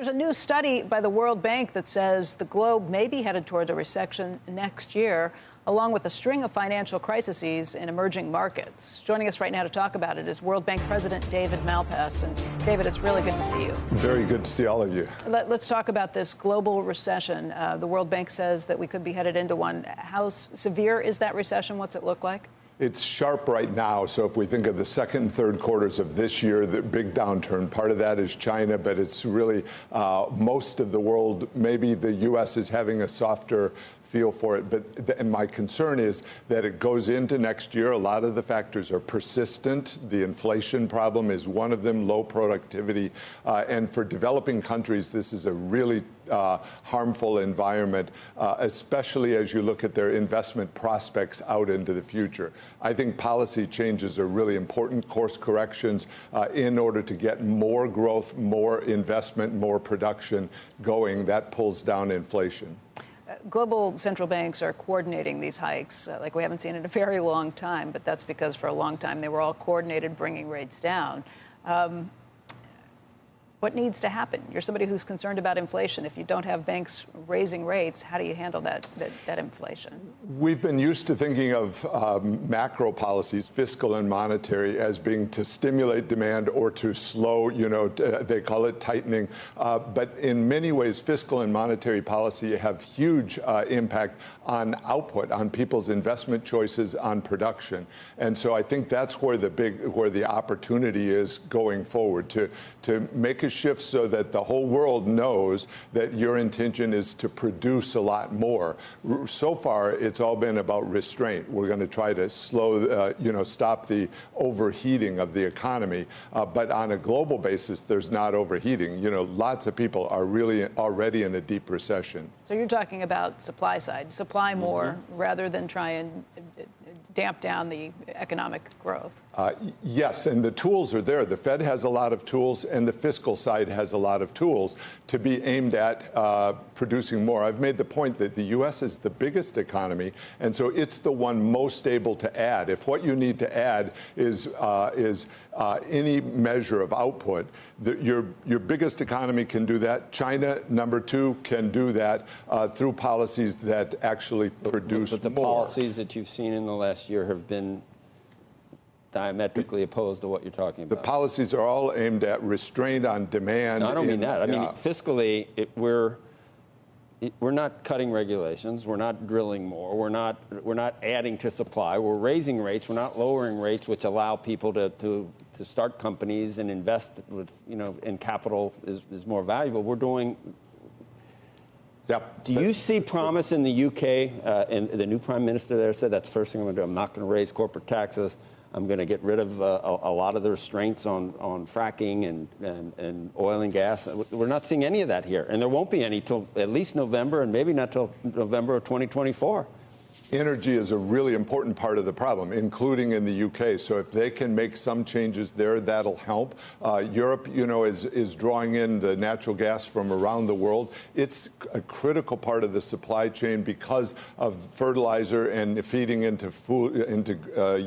There's a new study by the World Bank that says the globe may be headed towards a recession next year, along with a string of financial crises in emerging markets. Joining us right now to talk about it is World Bank President David Malpass. And David, it's really good to see you. Very good to see all of you. Let's talk about this global recession. The World Bank says that we could be headed into one. How severe is that recession? What's it look like? It's sharp right now. So if we think of the second and third quarters of this year, the big downturn, part of that is China, but it's really most of the world. Maybe the U.S. is having a softer feel for it. But my concern is that it goes into next year. A lot of the factors are persistent. The inflation problem is one of them, low productivity. And for developing countries, this is a really harmful environment, especially as you look at their investment prospects out into the future. I think policy changes are really important, course corrections, in order to get more growth, more investment, more production going. That pulls down inflation. Global central banks are coordinating these hikes like we haven't seen in a very long time, but that's because for a long time they were all coordinated bringing rates down. What needs to happen? You're somebody who's concerned about inflation. If you don't have banks raising rates, how do you handle that inflation? We've been used to thinking of macro policies, fiscal and monetary, as being to stimulate demand or to slow, they call it tightening. But in many ways, fiscal and monetary policy have huge impact on output, on people's investment choices, on production. And so I think that's where the opportunity is going forward, to make a shift so that the whole world knows that your intention is to produce a lot more. So far, it's all been about restraint. We're going to try to stop the overheating of the economy. But on a global basis, there's not overheating. Lots of people are really already in a deep recession. So you're talking about supply side, supply more rather than try and damp down the economic growth. Yes, and the tools are there. The Fed has a lot of tools, and the fiscal side has a lot of tools to be aimed at producing more. I've made the point that the U.S. is the biggest economy, and so it's the one most able to add. If what you need to add is any measure of output, your biggest economy can do that. China, number two, can do that through policies that actually produce more. But the policies that you've seen in the last year have been diametrically opposed to what you're talking about. The policies are all aimed at restraint on demand. No, I don't mean that. I mean, fiscally, we're not cutting regulations. We're not drilling more. We're not adding to supply. We're raising rates. We're not lowering rates, which allow people to start companies and invest with, in capital is more valuable. We're doing. Yep. Do you see promise in the UK? And the new prime minister there said that's the first thing I'm going to do. I'm not going to raise corporate taxes. I'm going to get rid of a lot of the restraints on fracking and oil and gas. We're not seeing any of that here. And there won't be any till at least November, and maybe not till November of 2024. Energy is a really important part of the problem, including in the UK. So if they can make some changes there, that'll help. Europe, is drawing in the natural gas from around the world. It's a critical part of the supply chain because of fertilizer and feeding into food, into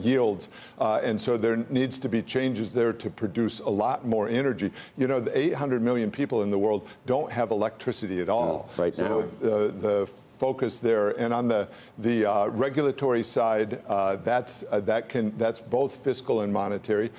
yields. And so there needs to be changes there to produce a lot more energy. The 800 million people in the world don't have electricity at all. Right now. So the focus there, and on the regulatory side, that's both fiscal and monetary.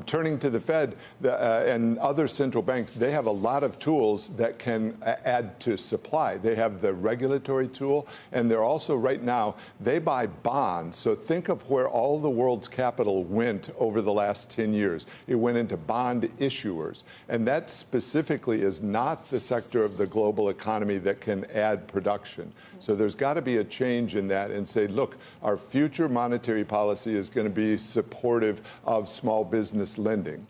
Turning to the Fed and other central banks, they have a lot of tools that can add to supply. They have the regulatory tool, and they're also right now they buy bonds. So think of where all the world's capital went over the last 10 years. It went into bond issuers, and that specifically is not the sector of the global economy that can add production. So there's got to be a change in that and say, look, our future monetary policy is going to be supportive of small business lending.